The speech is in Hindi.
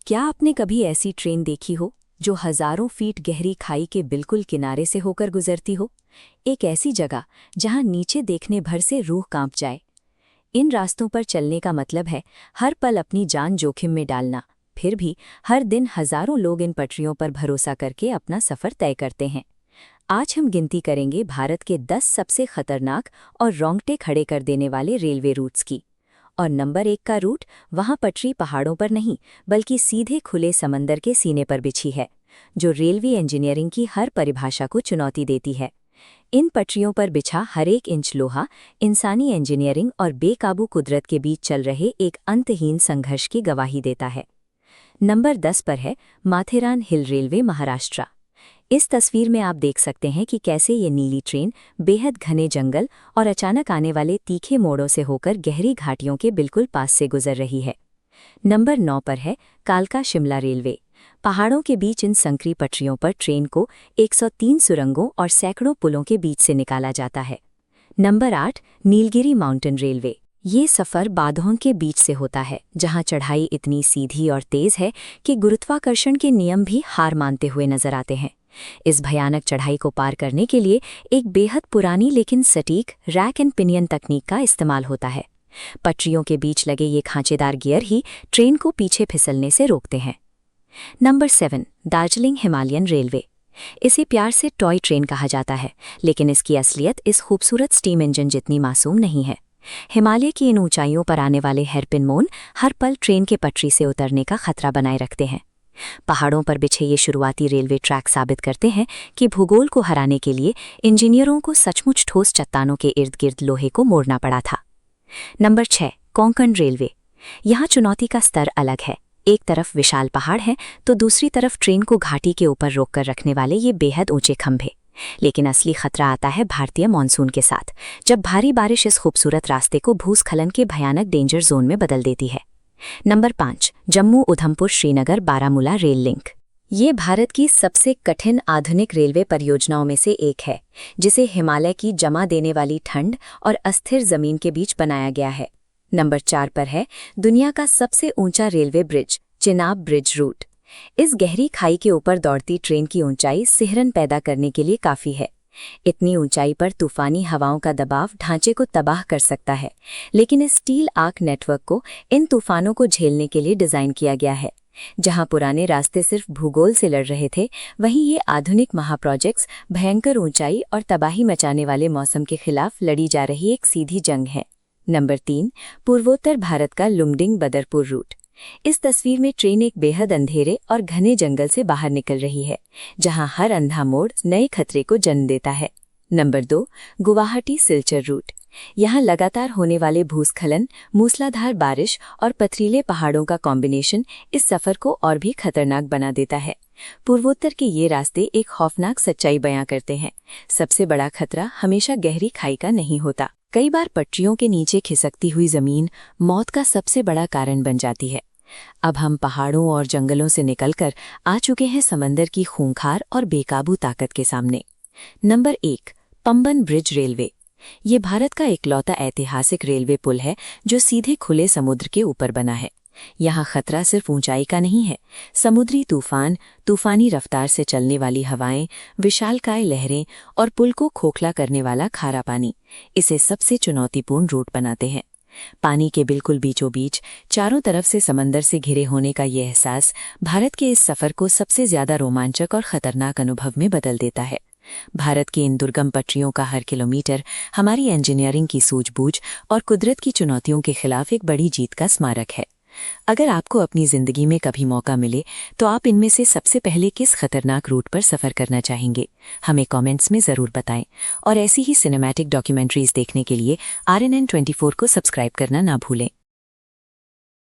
क्या आपने कभी ऐसी ट्रेन देखी हो जो हजारों फीट गहरी खाई के बिल्कुल किनारे से होकर गुजरती हो? एक ऐसी जगह जहां नीचे देखने भर से रूह कांप जाए। इन रास्तों पर चलने का मतलब है हर पल अपनी जान जोखिम में डालना। फिर भी हर दिन हजारों लोग इन पटरियों पर भरोसा करके अपना सफर तय करते हैं। आज हम गिनती करेंगे भारत के 10 सबसे खतरनाक और रोंगटे खड़े कर देने वाले रेलवे रूट्स की। और नंबर 1 का रूट वहां पटरी पहाड़ों पर नहीं बल्कि सीधे खुले समंदर के सीने पर बिछी है, जो रेलवे इंजीनियरिंग की हर परिभाषा को चुनौती देती है। इन पटरियों पर बिछा हर एक इंच लोहा इंसानी इंजीनियरिंग और बेकाबू कुदरत के बीच चल रहे एक अंतहीन संघर्ष की गवाही देता है। नंबर 10 पर है माथेरान हिल रेलवे, महाराष्ट्र। इस तस्वीर में आप देख सकते हैं कि कैसे ये नीली ट्रेन बेहद घने जंगल और अचानक आने वाले तीखे मोड़ों से होकर गहरी घाटियों के बिल्कुल पास से गुजर रही है। नंबर 9 पर है कालका शिमला रेलवे। पहाड़ों के बीच इन संकरी पटरियों पर ट्रेन को 103 सुरंगों और सैकड़ों पुलों के बीच से निकाला जाता है। Number 8 Nilgiri mountain railway. ये सफ़र बांधों के बीच से होता है, जहां चढ़ाई इतनी सीधी और तेज है कि गुरुत्वाकर्षण के नियम भी हार मानते हुए नजर आते हैं। इस भयानक चढ़ाई को पार करने के लिए एक बेहद पुरानी लेकिन सटीक रैक एंड पिनियन तकनीक का इस्तेमाल होता है। पटरियों के बीच लगे ये खांचेदार गियर ही ट्रेन को पीछे फिसलने से रोकते हैं। Number 7 Darjeeling Himalayan railway. इसे प्यार से टॉय ट्रेन कहा जाता है, लेकिन इसकी असलियत इस खूबसूरत स्टीम इंजन जितनी मासूम नहीं है। हिमालय की इन ऊंचाइयों पर आने वाले हेरपिन मोड़ हर पल ट्रेन के पटरी से उतरने का खतरा बनाए रखते हैं। पहाड़ों पर बिछे ये शुरुआती रेलवे ट्रैक साबित करते हैं कि भूगोल को हराने के लिए इंजीनियरों को सचमुच ठोस चट्टानों के इर्द गिर्द लोहे को मोड़ना पड़ा था। Number 6 Konkan railway. यहाँ चुनौती का स्तर अलग है। एक तरफ विशाल पहाड़ है तो दूसरी तरफ ट्रेन को घाटी के ऊपर रोककर रखने वाले ये बेहद ऊंचे खंभे। लेकिन असली खतरा आता है भारतीय मानसून के साथ, जब भारी बारिश इस खूबसूरत रास्ते को भूस्खलन के भयानक डेंजर जोन में बदल देती है। Number 5 Jammu Udhampur Srinagar Baramulla rail link. ये भारत की सबसे कठिन आधुनिक रेलवे परियोजनाओं में से एक है, जिसे हिमालय की जमा देने वाली ठंड और अस्थिर जमीन के बीच बनाया गया है। नंबर 4 पर है दुनिया का सबसे ऊंचा railway bridge, Chenab bridge route. इस गहरी खाई के ऊपर दौड़ती ट्रेन की ऊंचाई सिहरन पैदा करने के लिए काफी है। इतनी ऊंचाई पर तूफानी हवाओं का दबाव ढांचे को तबाह कर सकता है, लेकिन इस स्टील आर्क नेटवर्क को इन तूफानों को झेलने के लिए डिजाइन किया गया है। जहां पुराने रास्ते सिर्फ भूगोल से लड़ रहे थे, वहीं ये आधुनिक महाप्रोजेक्ट्स भयंकर ऊंचाई और तबाही मचाने वाले मौसम के खिलाफ लड़ी जा रही एक सीधी जंग है। नंबर 3 पूर्वोत्तर भारत का लुमडिंग बदरपुर रूट। इस तस्वीर में ट्रेन एक बेहद अंधेरे और घने जंगल से बाहर निकल रही है, जहां हर अंधा मोड़ नए खतरे को जन्म देता है। Number 2 Guwahati Silchar route. यहाँ लगातार होने वाले भूस्खलन, मूसलाधार बारिश और पथरीले पहाड़ों का कॉम्बिनेशन इस सफर को और भी खतरनाक बना देता है। पूर्वोत्तर के ये रास्ते एक खौफनाक सच्चाई बयां करते हैं। सबसे बड़ा खतरा हमेशा गहरी खाई का नहीं होता। कई बार पटरियों के नीचे खिसकती हुई जमीन मौत का सबसे बड़ा कारण बन जाती है। अब हम पहाड़ों और जंगलों से निकलकर आ चुके हैं समंदर की खूंखार और बेकाबू ताकत के सामने। Number 1 Pamban bridge railway. ये भारत का इकलौता ऐतिहासिक रेलवे पुल है जो सीधे खुले समुद्र के ऊपर बना है। यहाँ खतरा सिर्फ ऊंचाई का नहीं है। समुद्री तूफान, तूफानी रफ्तार से चलने वाली हवाएं, विशालकाय लहरें और पुल को खोखला करने वाला खारा पानी इसे सबसे चुनौतीपूर्ण रूट बनाते हैं। पानी के बिल्कुल बीचों बीच चारों तरफ से समंदर से घिरे होने का ये एहसास भारत के इस सफर को सबसे ज्यादा रोमांचक और खतरनाक अनुभव में बदल देता है। भारत की इन दुर्गम पटरियों का हर किलोमीटर हमारी इंजीनियरिंग की सूझबूझ और कुदरत की चुनौतियों के खिलाफ एक बड़ी जीत का स्मारक है। अगर आपको अपनी जिंदगी में कभी मौका मिले तो आप इनमें से सबसे पहले किस खतरनाक रूट पर सफर करना चाहेंगे, हमें कमेंट्स में जरूर बताएं। और ऐसी ही सिनेमैटिक डॉक्यूमेंट्रीज देखने के लिए RNN24 को सब्सक्राइब करना ना भूलें।